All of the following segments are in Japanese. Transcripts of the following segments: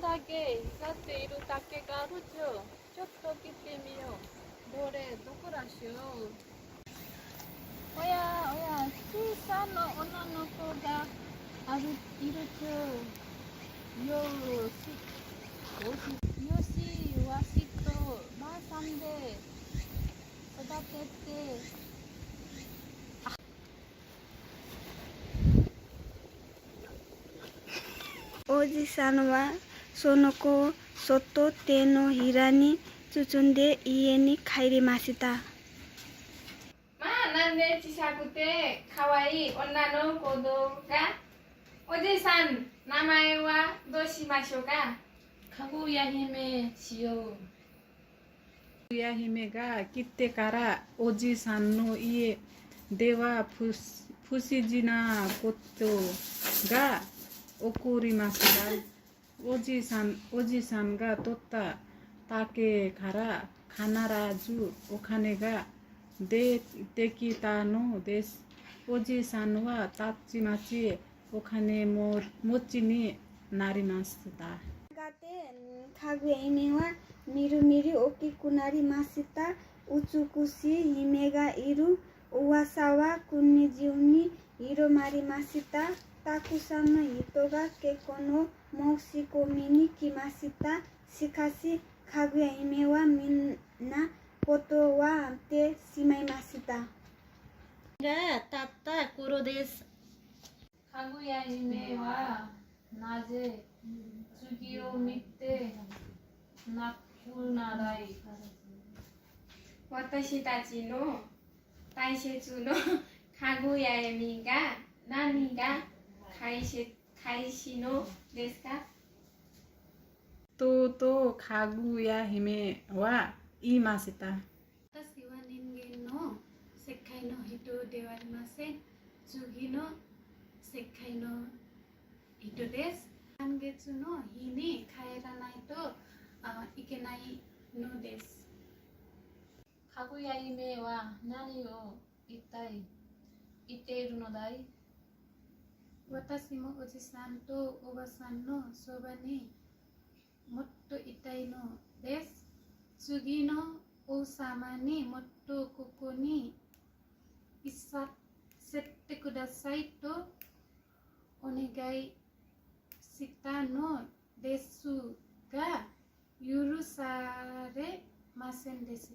だけ光っているだけがあるぞ。ちょっと聞いてみよう。どれどこらしょう。おやおや、小さな女の子がいるぞ。よし、わしとばあさんで育てて。おじさんはその子をそっと手のひらに包んで家に帰りました。まあなんで小さくて可愛い女の子がおじさん名前はどうしましょうか。かぐや姫しよう。かぐや姫が来てからおじさんの家では不思議なことが起こりました。おじさんが取った竹から必ずお金が出てきたのです。おじさんはたちまちお金持ちになりました。やがてかぐや姫はみるみる大きくなりました。美しい姫がいる噂は国中に広まりました。たくさんの人が結婚の申し込みに来ました。しかしかぐや姫はみんな断ってしまいました。がたった頃です。かぐや姫はなぜ次を見て泣くならい。私たちの大切のかぐや姫が何が開始のですか。とうとうかぐや姫は言いました。私は人間の世界の人ではありません。次の世界の人です。満月の日に帰らないといけないのです。かぐや姫は何を言っているのだい。私もおじさんとおばさんのそばにもっといたいのです。次の王様にもっとここにいさせてくださいとお願いしたのですが許されませんでし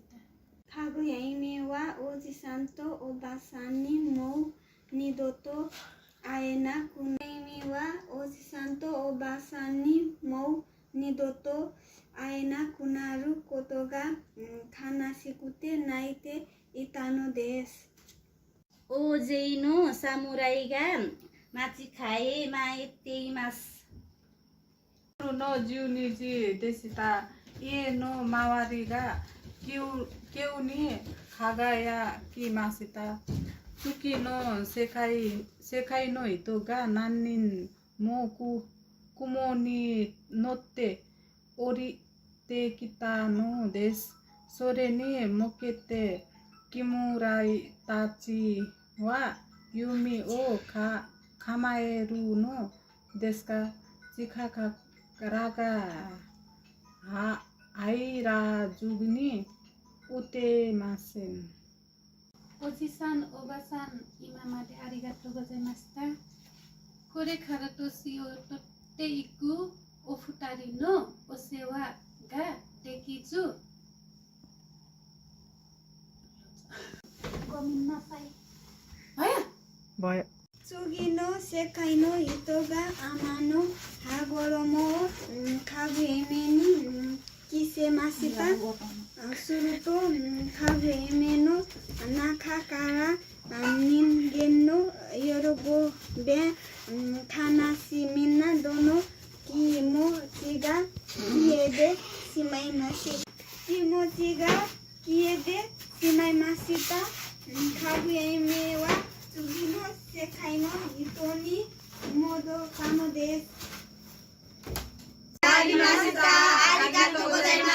た。かぐや姫はおじさんとおばさんにもう二度と会えなくなる。姫はおじさんとおばさんにもう二度と会えなくなることが悲しくて泣いていたのです。大勢の侍が待ち構えています。夜の12時でした。家の周りが急に輝きました。月の世界の人が何人も雲に乗って降りてきたのです。それに向けて侍たちは弓を構えるのですが、近くからが入らずに撃てません。おじさん、おばさん、今までありがとうございました。これから年を取っていくお二人のお世話ができずごめんなさい。次の世界の人が天の羽衣をかぐや姫に着せました。するとかぐや姫の中から人間の喜び、悲しみなどの気持ちが消えてしまいました。気持ちが消えてしまいました。かぐや姫は次の世界の人に戻ったのです。ありました。ありがとうございました。